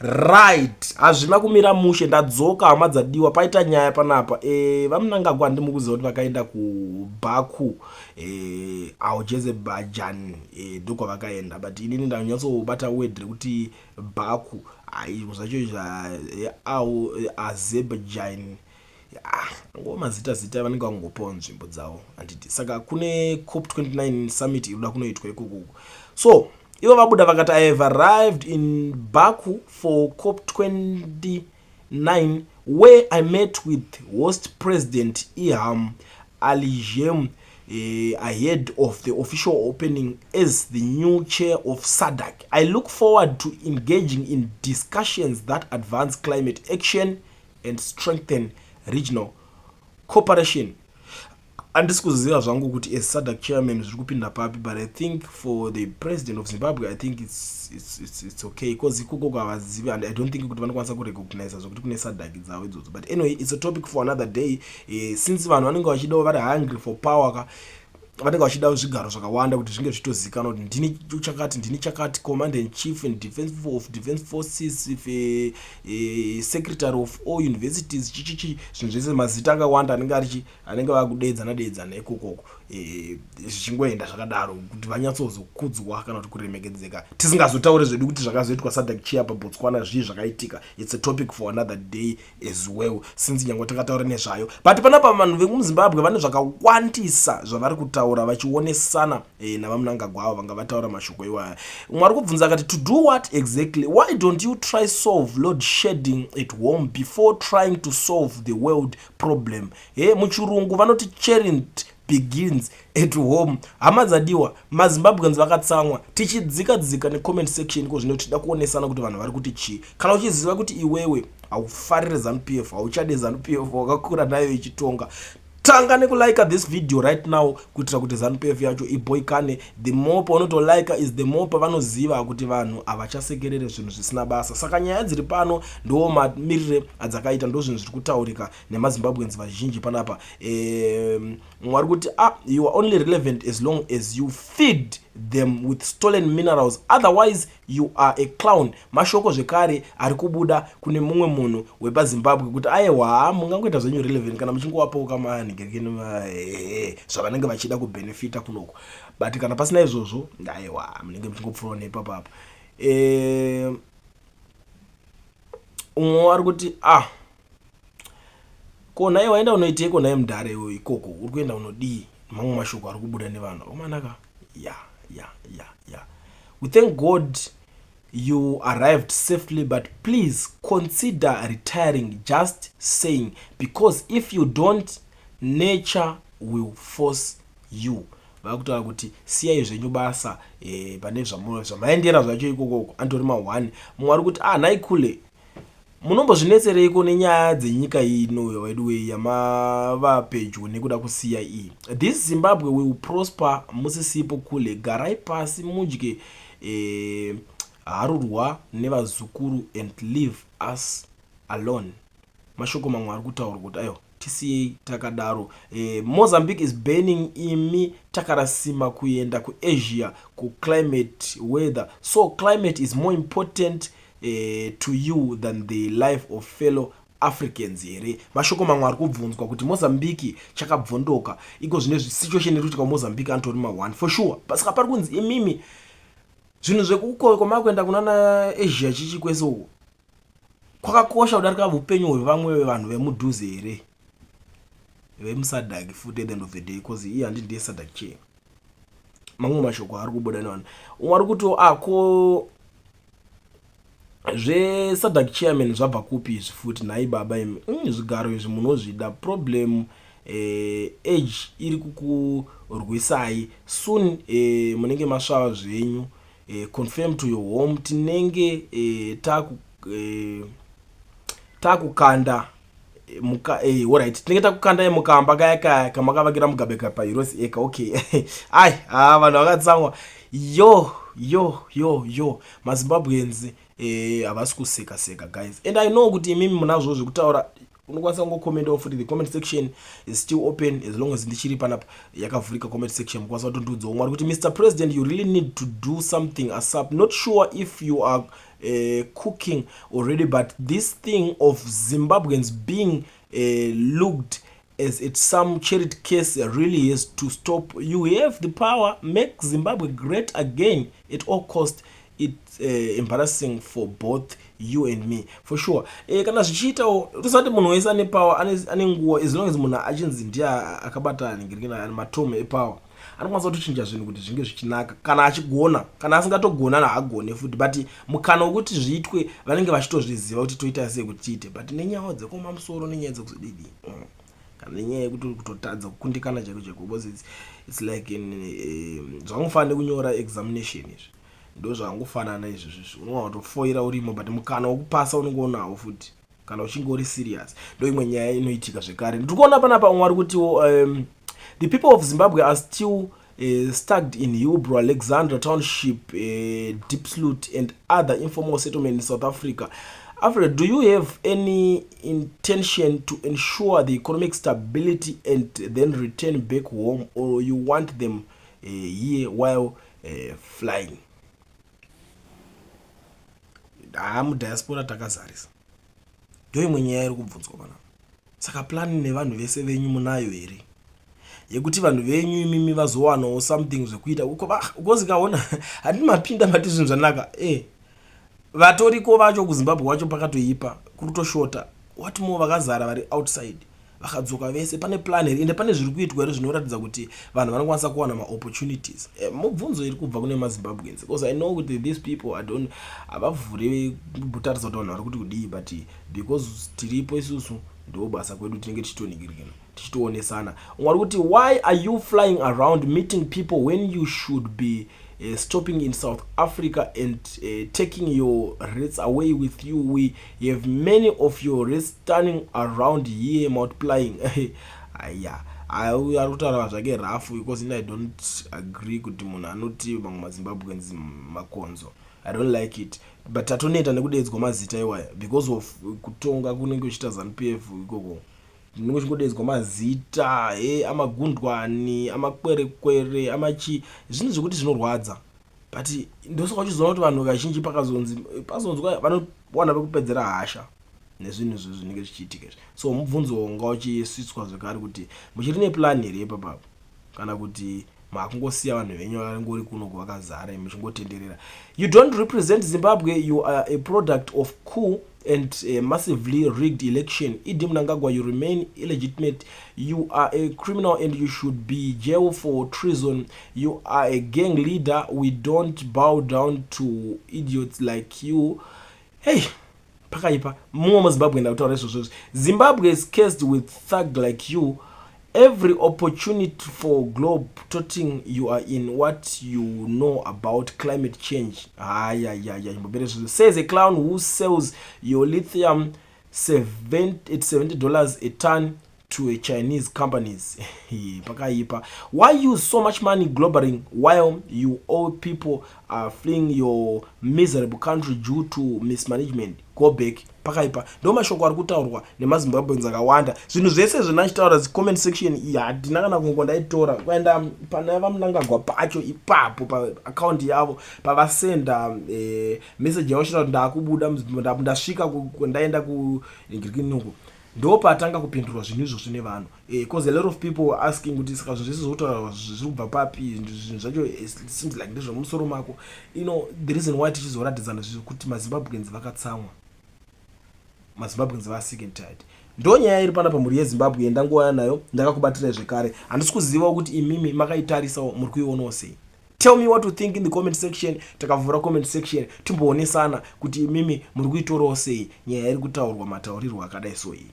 right hazvina kumira mushe ndadzoka hama dzadiwa paita nyaya panapa vamnangagwa ndimukuziva kuti vakaenda kuBaku Azerbaijan ndiko vakaenda but inini ndanyatsobata word rekuti Baku zvacho Azerbaijan ngomazita zita vanenge vangopawo nzvimbo dzavo handiti saka kune COP29 summit inoda kunoitwa ikoko so ivo vabuda vakati I have arrived in Baku for COP29 where I met with host president Ilham Aliyev ahead of the official opening as the new chair of SADC. I look forward to engaging in discussions that advance climate action and strengthen regional cooperation. Handisi kuziva zvangu kuti as SADC chairman zviri kupinda papi, but I think for the president of Zimbabwe I think it's okay because ikoko kwavazivi and I don't think kuti vanokwanisa kurecognize zvokuti kune SADC dzavo idzodzo, but anyway it's a topic for another day. Since vanhu vanenge vachidawo vari hungry for power vanenge vachida zvigaro zvakawanda kuti zvinge zvitozikanwa kuti ndini chakati command and chief and defense forces secretary of all universities chichichi zvinhu zvese mazita akawanda anenge vakudedzana ikokoko zvichingoenda zvakadaro kuti vanyatsozokudzwa kana kuti kuremekedzeka tisingazotaure zvedu kuti zvakazoitwa SADC chair paBotswana zvii zvakaitika. It's a topic for another day as well since nyange takataura nezvayo, but panapa vanhu vekuMuzimbabwe vane zvakawandisa zvavari kutaura vachionesana navamnangagwa avo vanga vataura mashoko iwaya. Umwe ari kubvunza akati to do what exactly, why don't you try solve load shedding at home before trying to solve the world problem? Muchirungu vanoti charity begins at home. Hama dzadiwa maZimbabweans vakatsamwa tichidzika necomment section iko zvino tida kuonesana kuti vanhu vari kuti chii. Kana uchiziva kuti iwewe haufariri ZANU-PF hauchade ZANU-PF wakakura nayo ichitonga, tanga nekulike this video right now kuitira kuti ZANU-PF yacho iboikane. The more paunotolike is the more pavanoziva kuti vanhu havachasekerere zvinhu zvisina basa. Saka nyaya dziri pano ndo mamirire adzakaita ndo zvinhu zviri kutaurika nemaZimbabweans vazhinji panapa. Mwari kuti you are only relevant as long as you feed them with stolen minerals, otherwise you are a clown. Mashoko zvekare ari kubuda kune mumwe munhu wepaZimbabwe kuti aiwa mungangoita zvenyu relevant kana muchingowapawo kamanhingirikeni zvavanenge vachida kubenefita kunoko, but kana pasina izvozvo aiwa munenge muchingopfuura nepapapa. Umwe ari kuti kona iwe waenda unoiteiko naye mudhare ikoko uri kuenda unodii? Mamwe mashoko ari kubuda nevanhu omanaka yeah. We thank God you arrived safely, but please consider retiring, just saying, because if you don't nature will force you. Vakutaura kuti siyai zvenyu basa pane zvamaendera zvacho ikoko andori ma1. Mumwe ari kuti nhai kule munombozvinetsereiko nenyaya dzenyika ino yedu yamava pedyo nekuda kusiya iyi. This Zimbabwe will prosper musisipo kule, garai pasi mudye harurwa nevazukuru and leave us alone. Mashoko mamwe ari kutaura kuti ayo tisiyei takadaro. Mozambique is banning imi takarasima kuenda kuAsia ku climate weather, so climate is more important to you than the life of fellow Africans here. Mashoko mamwe ari kubvunzwa kuti Mozambique chakabvondoka iko zvine situation iri kuitika Mozambique antori ma1 for sure, pasaka pari kunzi imimi zvinhu zvekuko kwamakuenda kunana Asia chichi kweso kwakakosha kudarika upenyu hwevamwe vanhu vemudhuze here vemuSADC futi at the end of the day, because iye handi ndiye SADC chair. Mamwe mashoko ari kubuda nevanhu. Umwe ari kuti ko zveSADC chairman zvabva kupi izvi futi nhai baba imi zvigaro izvi munozvida, problem age iri kukurwisai soon, munenge masvava zvenyu, confirm to your home tinenge takukanda alright tinenge takukanda mukamba kaya kamakavakira mugabeka pahirosi eka. Okay vanhu vakatsamwa yo maZimbabweans havasi kuseka guys, and I know kuti imimi munazvo zvekutaura. Unokwanisa kungokomentawo futi, the comment section is still open as long as ndichiri panapa yakavhurika comment section. Mukwanisa kutondiudzawo. Mwari kuti Mr President, you really need to do something ASAP. Not sure if you are cooking already, but this thing of Zimbabweans being looked as it's some charity case really is to stop. You have the power, make Zimbabwe great again at all cost. It's embarrassing for both you and me for sure. Kana zvichiitawo tusati munhu wese ane power ane nguwa, as long as munhu achinzi ndiye akabata ningirikina matome epower, anokwanisa kutochinja zvinhu kuti zvinge zvichinaka kana achigona, kana asingatogona haagone futi, but mukana wekuti zviitwe vanenge vachitozviziva kuti toita sei kuti tiite, but nenyaya dzekuma musoro nenyaya dzekuzvididi kana nenyaya yekuti kutotadza kukundikana chaiko chaiko, because it's like zvangofanira kunyora examination izvi ndo zvangofanana izvi unotofoira urimo, but mukana wokupasa unenge unawo futi kana uchinge uri serious. Ndo imwe nyaya inoitika zvekare. Ndikuona panapa umwe ari kuti the people of Zimbabwe are still stuck in Hillbrow, Alexandra Township, Diepsloot and other informal settlements in South Africa. Alfred, do you have any intention to ensure the economic stability and then return back home, or you want them here while flying? Diaspora takazarisa. Ndo imwe nyaya iri kubvunzwa pana. Saka plan nevanhu vese venyu munayo here, yekuti vanhu venyu imimi vazowanawo something zvekuita because kaona handini mapinda mati zvinhu zvanaka vatoriko vacho kuZimbabwe wacho pakatoipa kurutoshota, what more vakazara vari outside vakadzoka vese. Pane plan here ende pane zviri kuitwa here zvinoratidza kuti vanhu vanokwanisa kuwana maopportunities. Mubvunzo iri kubva kune maZimbabweans, because I know kuti these people havavhure kutaridza kuti vanhu vari kuti kudii, but because tiripo isusu ndo basa kwedu tinenge tichitoningirikana tichitoonesana. Ungari kuti why are you flying around meeting people when you should be stopping in South Africa and taking your rates away with you? We have many of your rates turning around here multiplying. Yeah, I will zvake rafu because I don't agree kuti munhu anoti vamwe maZimbabweans makonzo. I don't like it, but atoneta nekudedzwa mazita iwaya because of kutonga kunenge kuchita ZANU-PF ikoko. Ndinenge chingodedzwa mazita amagundwani, amakwerekwere, amachi, zvinhu zvekuti zvinorwadza, but ndosaka uchizoona kuti vanhu kazhinji pazonzwa vanowana pekupedzera hasha nezvinhu zvinenge zvichiitika izvi. So mubvunzo ngauchisvitswa zvekare kuti muchiri neplan here ipapapo kana kuti makungosiya vanhu venyu vangori kuno kwakazara muchingotenderera. You don't represent Zimbabwe, you are a product of coup and a massively rigged election. For Mnangagwa, you remain illegitimate. You are a criminal and you should be jailed for treason. You are a gang leader. We don't bow down to idiots like you. Hey, pakaipa mumwe muZimbabwe ndakutaura izvozvo. Zimbabwe is cursed with thug like you. Every opportunity for globe trotting you are in what you know about climate change. Says a clown who sells your lithium $70 a ton to a Chinese companies. Why use so much money globally while you all people are fleeing your miserable country due to mismanagement? Go back. Pakaipa ndo mashoko ari kutaurwa nemaZimbabweans akawanda. Zvinhu zvese zvinachitaura comment section iyi handina kana kungondayitora kuenda pana vaMnangagwa pacho ipapo pa account yavo pavasenda message yavo ndakubuda ndasvika ndaenda ku ngirikinuko ndo patanga kupindurwa zvinhu izvo zvine vanhu because a lot of people were asking kuti saka zvese zvotaura zviri kubva papi zvinhu zvacho seems like ndezvo musoro mako. You know the reason why tichizoratidzana zvizvo kuti maZimbabweans vakatsamwa, maZimbabweans vare sick and tired. Ndo nyaya iri pana pamhuri yeZimbabwe yandangowana nayo ndakakubatira zvekare. Handisi kuziva kuti imimi makaitarisawo muri kuionawo sei. Tell me what you think in the comment section. Takavhura comment section timboonesana kuti imimi muri kuitorawo sei nyaya iri kutaurwa mataurirwo akadai so iyi.